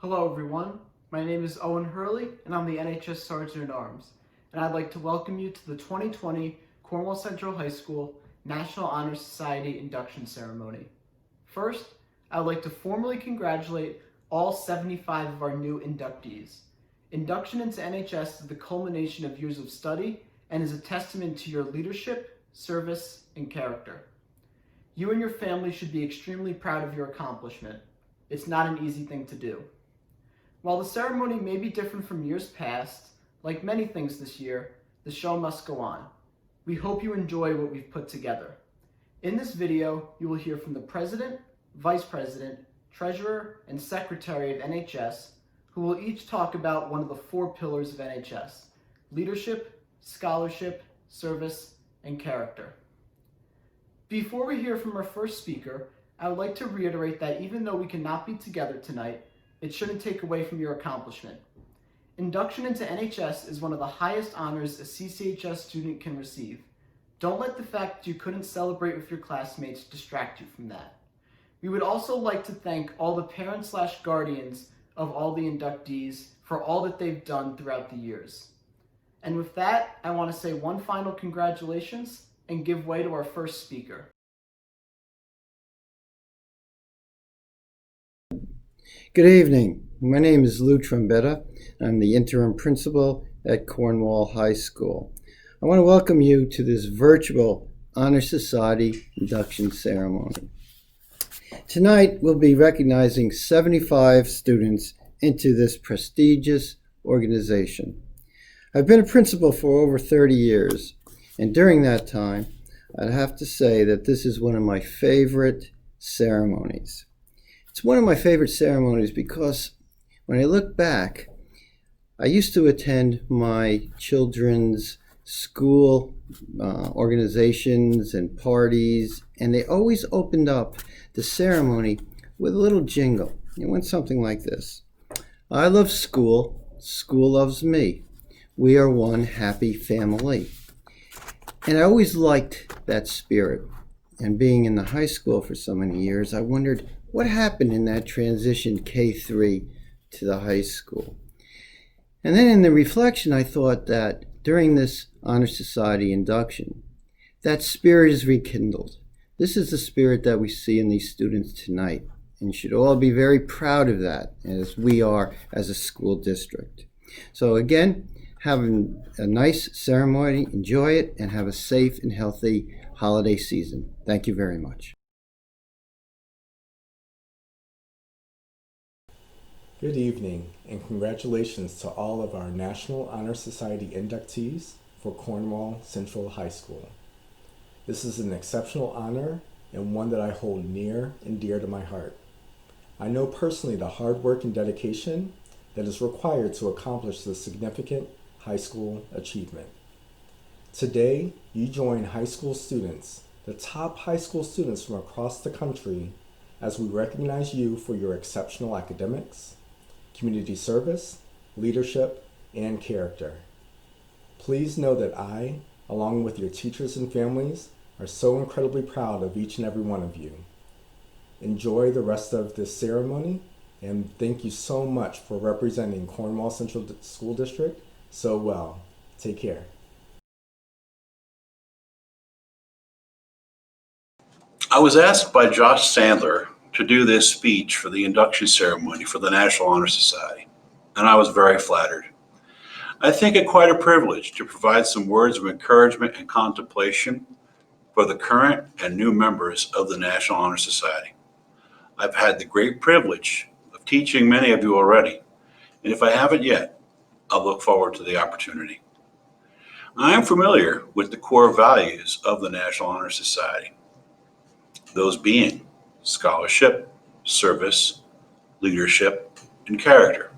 Hello everyone, my name is Owen Hurley and I'm the NHS Sergeant at Arms, and I'd like to welcome you to the 2020 Cornwall Central High School National Honor Society Induction Ceremony. First, I would like to formally congratulate all 75 of our new inductees. Induction into NHS is the culmination of years of study and is a testament to your leadership, service, and character. You and your family should be extremely proud of your accomplishment. It's not an easy thing to do. While the ceremony may be different from years past, like many things this year, the show must go on. We hope you enjoy what we've put together. In this video, you will hear from the President, Vice President, Treasurer, and Secretary of NHS, who will each talk about one of the 4 pillars of NHS: leadership, scholarship, service, and character. Before we hear from our first speaker, I would like to reiterate that even though we cannot be together tonight, it shouldn't take away from your accomplishment. Induction into NHS is one of the highest honors a CCHS student can receive. Don't let the fact that you couldn't celebrate with your classmates distract you from that. We would also like to thank all the parents/guardians of all the inductees for all that they've done throughout the years. And with that, I want to say one final congratulations and give way to our first speaker. Good evening. My name is Lou Trombetta. I'm the interim principal at Cornwall High School. I want to welcome you to this virtual Honor Society induction ceremony. Tonight, we'll be recognizing 75 students into this prestigious organization. I've been a principal for over 30 years, and during that time, I'd have to say that this is one of my favorite ceremonies. It's one of my favorite ceremonies because when I look back, I used to attend my children's school organizations and parties, and they always opened up the ceremony with a little jingle. It went something like this: I love school, school loves me. We are one happy family. And I always liked that spirit. And being in the high school for so many years, I wondered what happened in that transition K3 to the high school. And then in the reflection, I thought that during this Honor Society induction, that spirit is rekindled. This is the spirit that we see in these students tonight, and you should all be very proud of that, as we are as a school district. So again, have a nice ceremony, enjoy it, and have a safe and healthy holiday season. Thank you very much. Good evening, and congratulations to all of our National Honor Society inductees for Cornwall Central High School. This is an exceptional honor and one that I hold near and dear to my heart. I know personally the hard work and dedication that is required to accomplish this significant high school achievement. Today, you join high school students, the top high school students from across the country, as we recognize you for your exceptional academics, community service, leadership, and character. Please know that I, along with your teachers and families, are so incredibly proud of each and every one of you. Enjoy the rest of this ceremony, and thank you so much for representing Cornwall Central School District so well. Take care. I was asked by Josh Sandler to do this speech for the induction ceremony for the National Honor Society, and I was very flattered. I think it quite a privilege to provide some words of encouragement and contemplation for the current and new members of the National Honor Society. I've had the great privilege of teaching many of you already, and if I haven't yet, I'll look forward to the opportunity. I am familiar with the core values of the National Honor Society, those being scholarship, service, leadership, and character.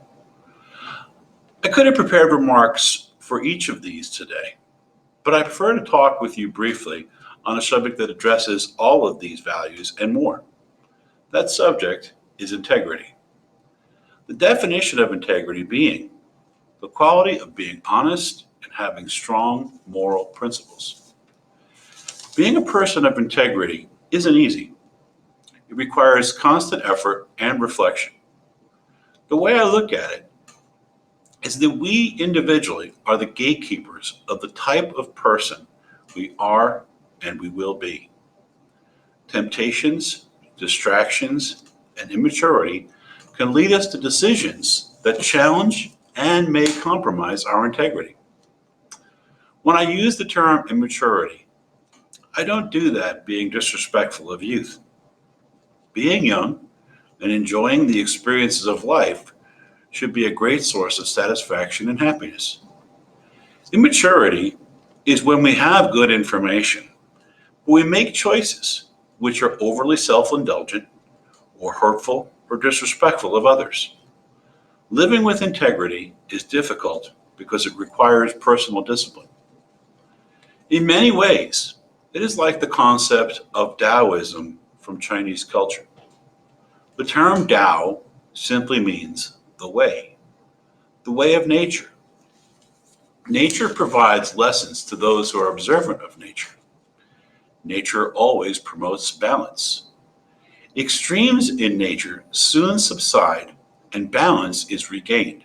I could have prepared remarks for each of these today, but I prefer to talk with you briefly on a subject that addresses all of these values and more. That subject is integrity. The definition of integrity being the quality of being honest and having strong moral principles. Being a person of integrity isn't easy. It requires constant effort and reflection. The way I look at it is that we individually are the gatekeepers of the type of person we are and we will be. Temptations, distractions, and immaturity can lead us to decisions that challenge and may compromise our integrity. When I use the term immaturity, I don't do that being disrespectful of youth. Being young and enjoying the experiences of life should be a great source of satisfaction and happiness. Immaturity is when we have good information, but we make choices which are overly self indulgent or hurtful or disrespectful of others. Living with integrity is difficult because it requires personal discipline. In many ways, it is like the concept of Taoism from Chinese culture. The term Tao simply means the way of nature. Nature provides lessons to those who are observant of nature. Nature always promotes balance. Extremes in nature soon subside and balance is regained.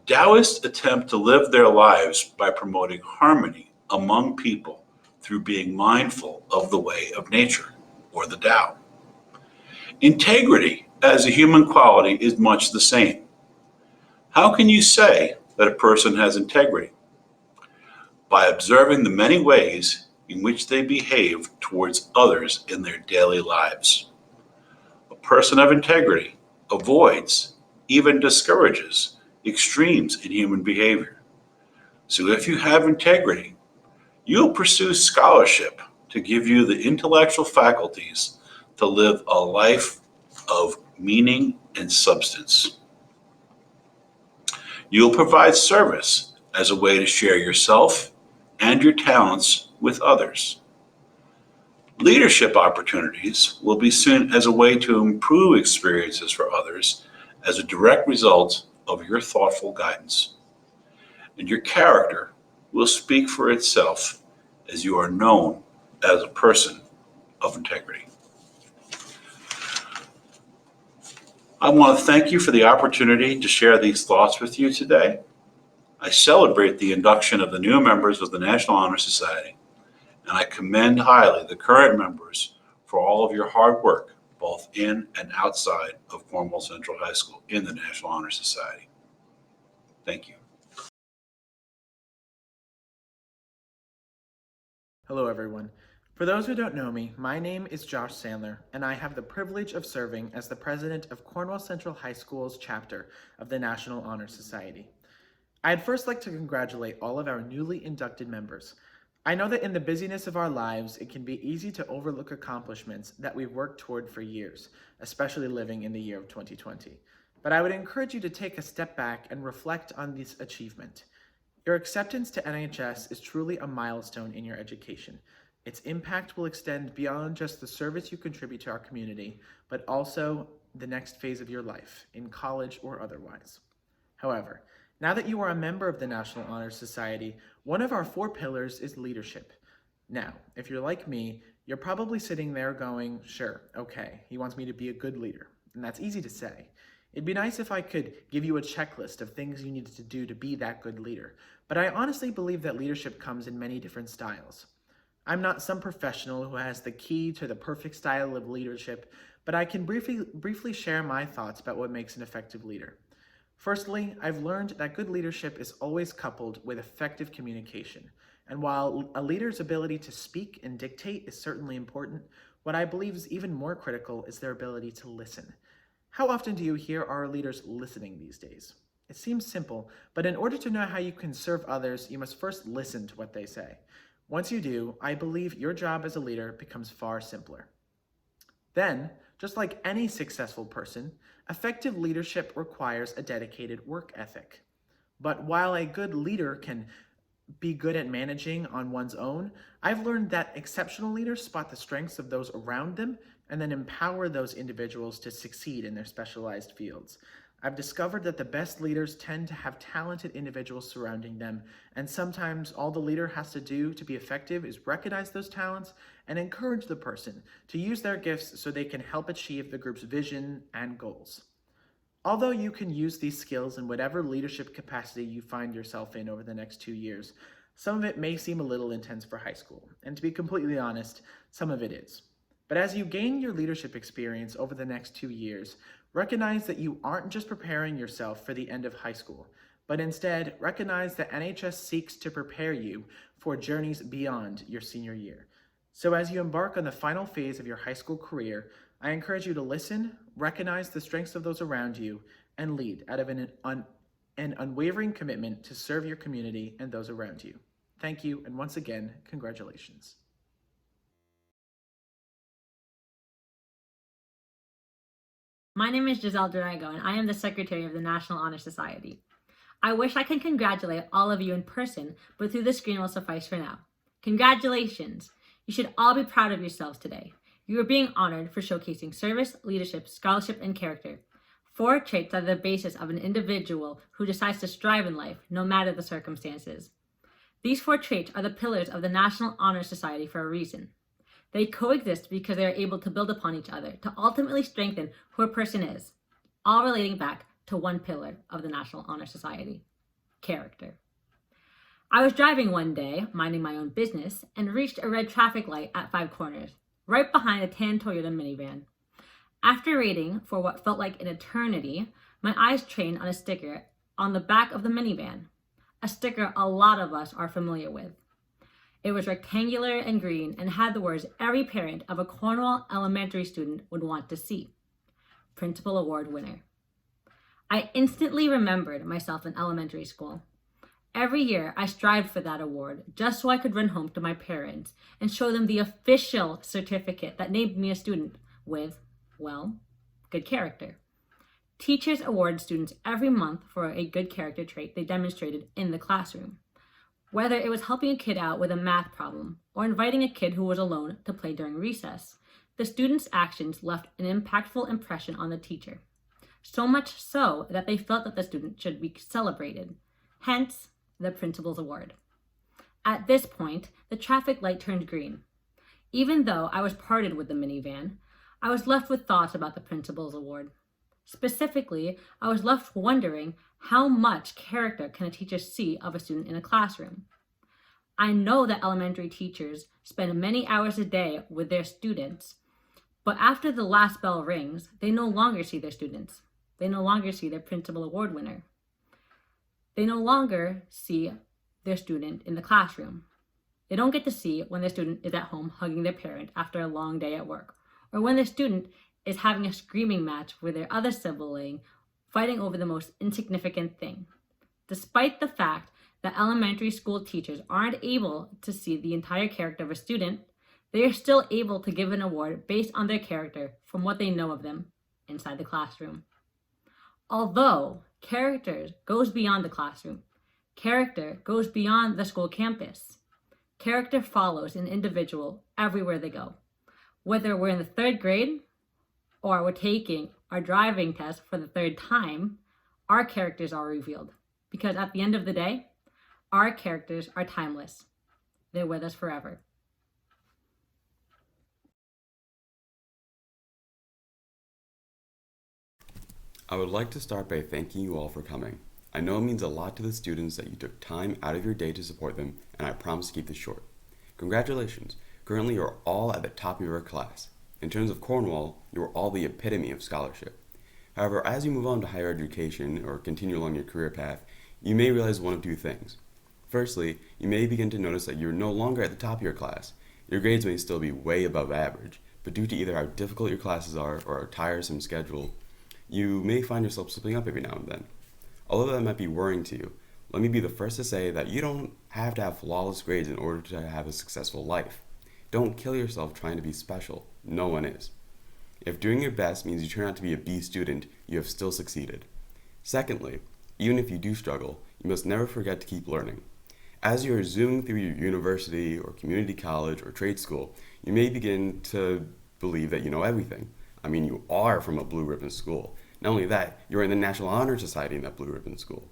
Taoists attempt to live their lives by promoting harmony among people through being mindful of the way of nature, or the Tao. Integrity as a human quality is much the same. How can you say that a person has integrity? By observing the many ways in which they behave towards others in their daily lives. A person of integrity avoids, even discourages, extremes in human behavior. So if you have integrity, you'll pursue scholarship to give you the intellectual faculties to live a life of meaning and substance. You'll provide service as a way to share yourself and your talents with others. Leadership opportunities will be seen as a way to improve experiences for others as a direct result of your thoughtful guidance. And your character will speak for itself as you are known as a person of integrity. I want to thank you for the opportunity to share these thoughts with you today. I celebrate the induction of the new members of the National Honor Society, and I commend highly the current members for all of your hard work, both in and outside of Cornwall Central High School in the National Honor Society. Thank you. Hello, everyone. For those who don't know me, my name is Josh Sandler, and I have the privilege of serving as the president of Cornwall Central High School's chapter of the National Honor Society. I'd first like to congratulate all of our newly inducted members. I know that in the busyness of our lives, it can be easy to overlook accomplishments that we've worked toward for years, especially living in the year of 2020. But I would encourage you to take a step back and reflect on this achievement. Your acceptance to NHS is truly a milestone in your education. Its impact will extend beyond just the service you contribute to our community, but also the next phase of your life, in college or otherwise. However, now that you are a member of the National Honor Society, one of our 4 pillars is leadership. Now, if you're like me, you're probably sitting there going, sure, okay, he wants me to be a good leader. And that's easy to say. It'd be nice if I could give you a checklist of things you needed to do to be that good leader. But I honestly believe that leadership comes in many different styles. I'm not some professional who has the key to the perfect style of leadership, but I can briefly share my thoughts about what makes an effective leader. Firstly, I've learned that good leadership is always coupled with effective communication. And while a leader's ability to speak and dictate is certainly important, what I believe is even more critical is their ability to listen. How often do you hear our leaders listening these days? It seems simple, but in order to know how you can serve others, you must first listen to what they say. Once you do, I believe your job as a leader becomes far simpler. Then, just like any successful person, effective leadership requires a dedicated work ethic. But while a good leader can be good at managing on one's own, I've learned that exceptional leaders spot the strengths of those around them and then empower those individuals to succeed in their specialized fields. I've discovered that the best leaders tend to have talented individuals surrounding them, and sometimes all the leader has to do to be effective is recognize those talents and encourage the person to use their gifts so they can help achieve the group's vision and goals. Although you can use these skills in whatever leadership capacity you find yourself in over the next 2 years, some of it may seem a little intense for high school, and to be completely honest, some of it is. But as you gain your leadership experience over the next 2 years, recognize that you aren't just preparing yourself for the end of high school, but instead recognize that NHS seeks to prepare you for journeys beyond your senior year. So as you embark on the final phase of your high school career, I encourage you to listen, recognize the strengths of those around you, and lead out of an unwavering commitment to serve your community and those around you. Thank you, and once again, congratulations. My name is Giselle Durago, and I am the Secretary of the National Honor Society. I wish I could congratulate all of you in person, but through the screen will suffice for now. Congratulations! You should all be proud of yourselves today. You are being honored for showcasing service, leadership, scholarship, and character. 4 traits are the basis of an individual who decides to strive in life, no matter the circumstances. These 4 traits are the pillars of the National Honor Society for a reason. They coexist because they are able to build upon each other to ultimately strengthen who a person is, all relating back to one pillar of the National Honor Society: character. I was driving one day, minding my own business, and reached a red traffic light at 5 Corners, right behind a tan Toyota minivan. After waiting for what felt like an eternity, my eyes trained on a sticker on the back of the minivan, a sticker a lot of us are familiar with. It was rectangular and green and had the words every parent of a Cornwall elementary student would want to see: Principal Award winner. I instantly remembered myself in elementary school. Every year, I strived for that award just so I could run home to my parents and show them the official certificate that named me a student with, well, good character. Teachers award students every month for a good character trait they demonstrated in the classroom. Whether it was helping a kid out with a math problem or inviting a kid who was alone to play during recess, the student's actions left an impactful impression on the teacher. So much so that they felt that the student should be celebrated. Hence, the Principal's Award. At this point, the traffic light turned green. Even though I was parted with the minivan, I was left with thoughts about the Principal's Award. Specifically, I was left wondering how much character can a teacher see of a student in a classroom. I know that elementary teachers spend many hours a day with their students, but after the last bell rings, they no longer see their students. They no longer see their Principal Award winner. They no longer see their student in the classroom. They don't get to see when their student is at home hugging their parent after a long day at work, or when their student is having a screaming match with their other sibling, fighting over the most insignificant thing. Despite the fact that elementary school teachers aren't able to see the entire character of a student, they are still able to give an award based on their character from what they know of them inside the classroom. Although character goes beyond the classroom, character goes beyond the school campus. Character follows an individual everywhere they go. Whether we're in the 3rd grade or we're taking our driving test for the 3rd time, our characters are revealed. Because at the end of the day, our characters are timeless. They're with us forever. I would like to start by thanking you all for coming. I know it means a lot to the students that you took time out of your day to support them, and I promise to keep this short. Congratulations. Currently, you're all at the top of your class. In terms of Cornwall, you are all the epitome of scholarship. However, as you move on to higher education or continue along your career path, you may realize one of 2 things. Firstly, you may begin to notice that you're no longer at the top of your class. Your grades may still be way above average, but due to either how difficult your classes are or a tiresome schedule, you may find yourself slipping up every now and then. Although that might be worrying to you, let me be the first to say that you don't have to have flawless grades in order to have a successful life. Don't kill yourself trying to be special. No one is. If doing your best means you turn out to be a B student, you have still succeeded. Secondly, even if you do struggle, you must never forget to keep learning. As you are zooming through your university or community college or trade school, you may begin to believe that you know everything. I mean, you are from a blue ribbon school. Not only that, you're in the National Honor Society in that blue ribbon school.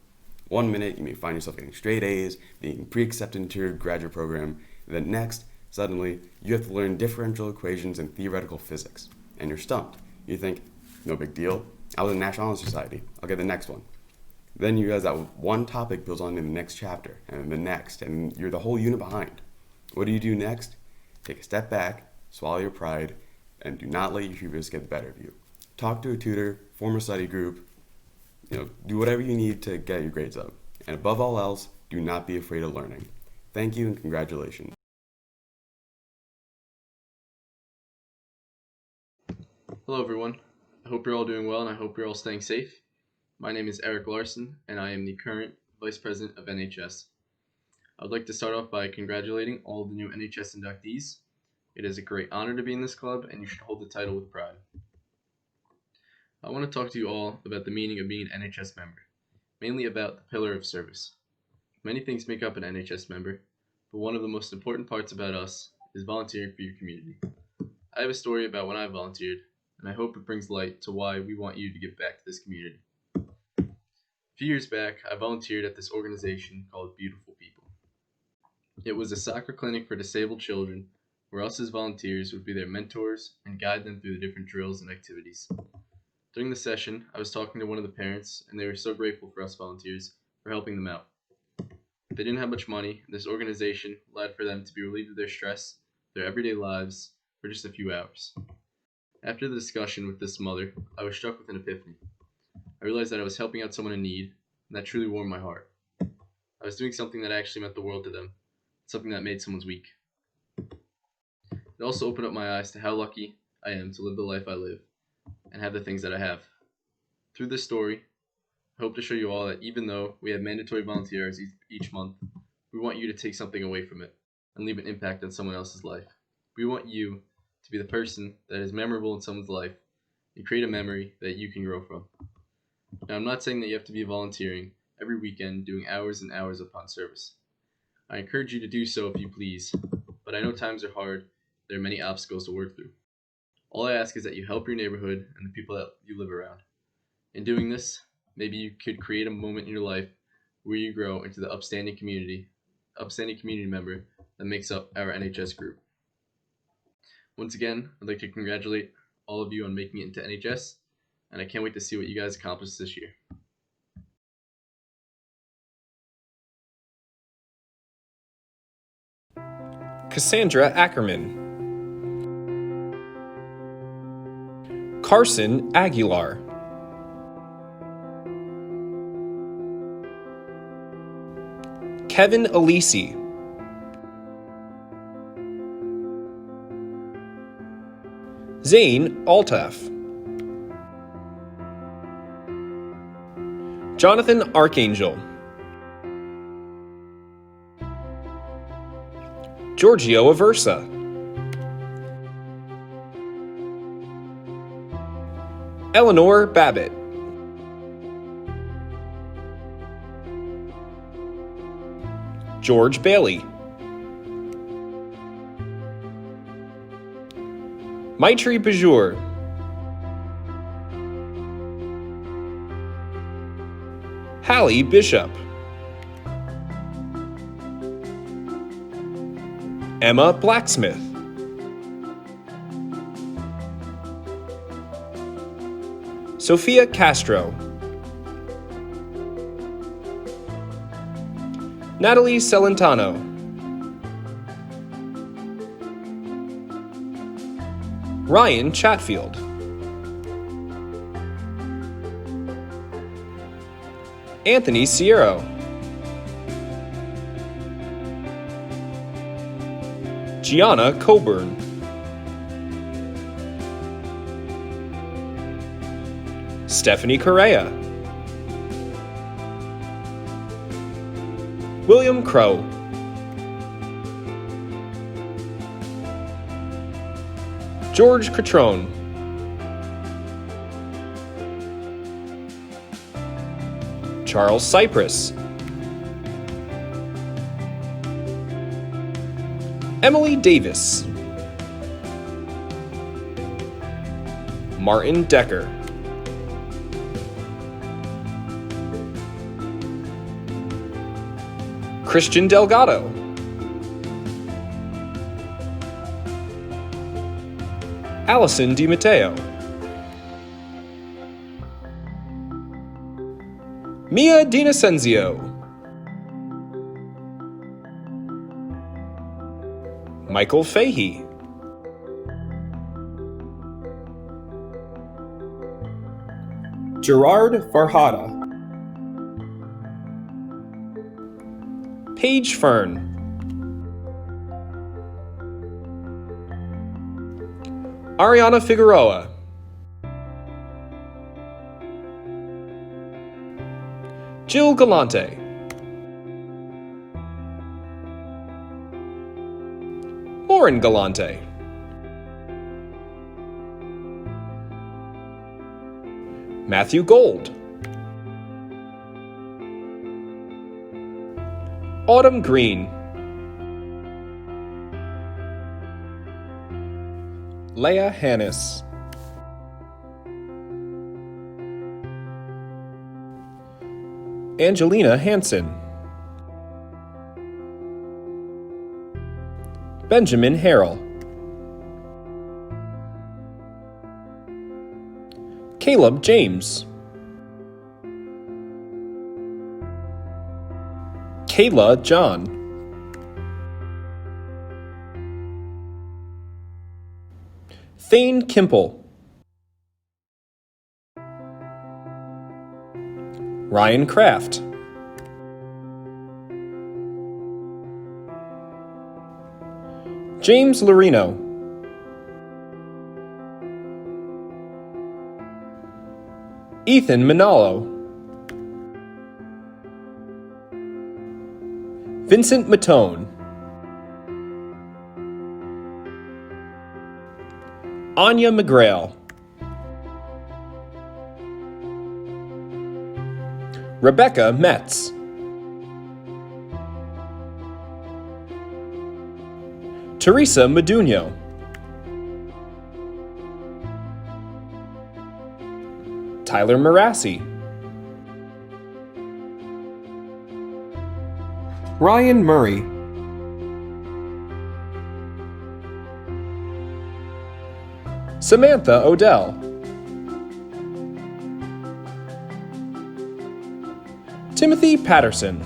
One minute, you may find yourself getting straight A's, being pre-accepted into your graduate program, and then next, suddenly, you have to learn differential equations and theoretical physics, and you're stumped. You think, no big deal, I was in National Honor Society. Okay, the next one. Then you realize that one topic builds on in the next chapter, and the next, and you're the whole unit behind. What do you do next? Take a step back, swallow your pride, and do not let your hubris get the better of you. Talk to a tutor, form a study group, do whatever you need to get your grades up. And above all else, do not be afraid of learning. Thank you and congratulations. Hello everyone, I hope you're all doing well and I hope you're all staying safe. My name is Eric Larson and I am the current Vice President of NHS. I would like to start off by congratulating all of the new NHS inductees. It is a great honor to be in this club and you should hold the title with pride. I want to talk to you all about the meaning of being an NHS member, mainly about the pillar of service. Many things make up an NHS member, but one of the most important parts about us is volunteering for your community. I have a story about when I volunteered, and I hope it brings light to why we want you to give back to this community. A few years back, I volunteered at this organization called Beautiful People. It was a soccer clinic for disabled children, where us as volunteers would be their mentors and guide them through the different drills and activities. During the session, I was talking to one of the parents, and they were so grateful for us volunteers for helping them out. They didn't have much money, and this organization allowed for them to be relieved of their stress, their everyday lives, for just a few hours. After the discussion with this mother, I was struck with an epiphany. I realized that I was helping out someone in need, and that truly warmed my heart. I was doing something that actually meant the world to them, something that made someone's week. It also opened up my eyes to how lucky I am to live the life I live, and have the things that I have. Through this story, I hope to show you all that even though we have mandatory volunteer hours each month, we want you to take something away from it and leave an impact on someone else's life. We want you to be the person that is memorable in someone's life and create a memory that you can grow from. Now, I'm not saying that you have to be volunteering every weekend doing hours and hours upon service. I encourage you to do so if you please, but I know times are hard. There are many obstacles to work through. All I ask is that you help your neighborhood and the people that you live around. In doing this, maybe you could create a moment in your life where you grow into the upstanding community member that makes up our NHS group. Once again, I'd like to congratulate all of you on making it into NHS, and I can't wait to see what you guys accomplish this year. Cassandra Ackerman, Carson Aguilar, Kevin Alisi, Zane Altaf, Jonathan Archangel, Giorgio Aversa, Eleanor Babbitt, George Bailey, Maitri Bajour, Hallie Bishop, Emma Blacksmith, Sophia Castro, Natalie Celentano, Ryan Chatfield, Anthony Sierro, Gianna Coburn, Stephanie Correa, William Crow, George Catrone, Charles Cypress, Emily Davis, Martin Decker, Christian Delgado, Allison DiMatteo, Mia D'Inocenzio, Michael Fahey, Gerard Farhada, Paige Fern, Ariana Figueroa, Jill Galante, Lauren Galante, Matthew Gold, Autumn Green, Leah Hannis, Angelina Hansen, Benjamin Harrell, Caleb James, Kayla John, Thane Kimple, Ryan Kraft, James Lorino, Ethan Manalo, Vincent Matone, Anya McGrail, Rebecca Metz, Teresa Modugno, Tyler Marassi, Ryan Murray, Samantha Odell, Timothy Patterson,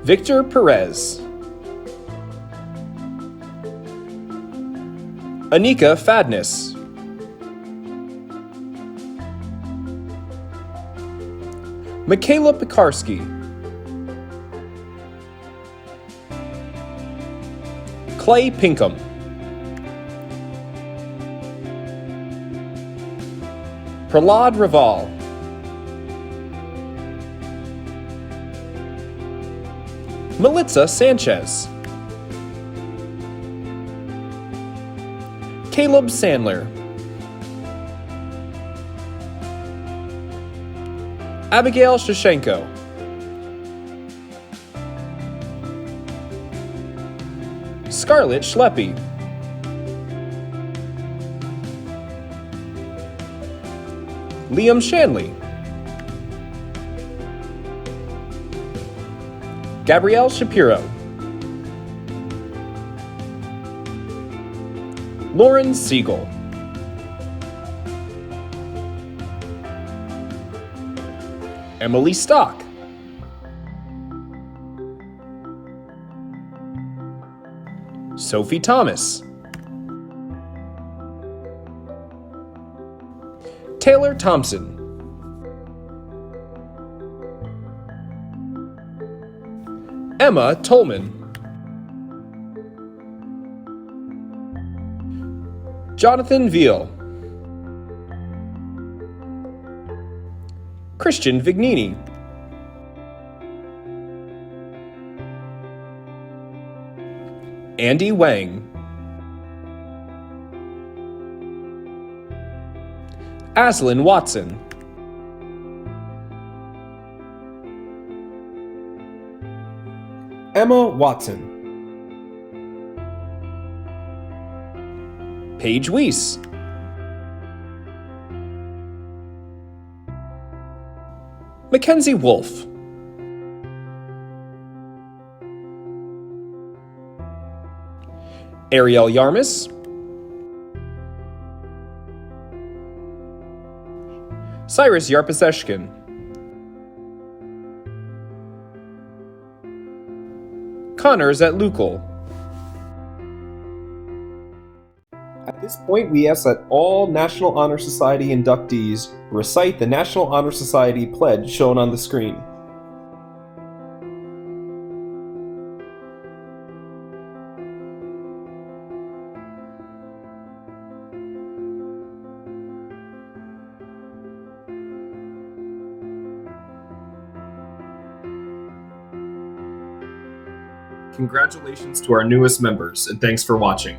Victor Perez, Anika Fadness, Michaela Pekarski, Clay Pinkham, Prahlad Raval, Melitza Sanchez, Caleb Sandler, Abigail Shashenko, Scarlett Schleppy, Liam Shanley, Gabrielle Shapiro, Lauren Siegel, Emily Stock, Sophie Thomas, Taylor Thompson, Emma Tolman, Jonathan Veal, Christian Vignini, Andy Wang, Aslyn Watson, Emma Watson, Paige Weiss, Mackenzie Wolfe, Ariel Yarmus, Cyrus Yarpaseshkin, Connor Zetlukal. At this point, we ask that all National Honor Society inductees recite the National Honor Society pledge shown on the screen. Congratulations to our newest members, and thanks for watching.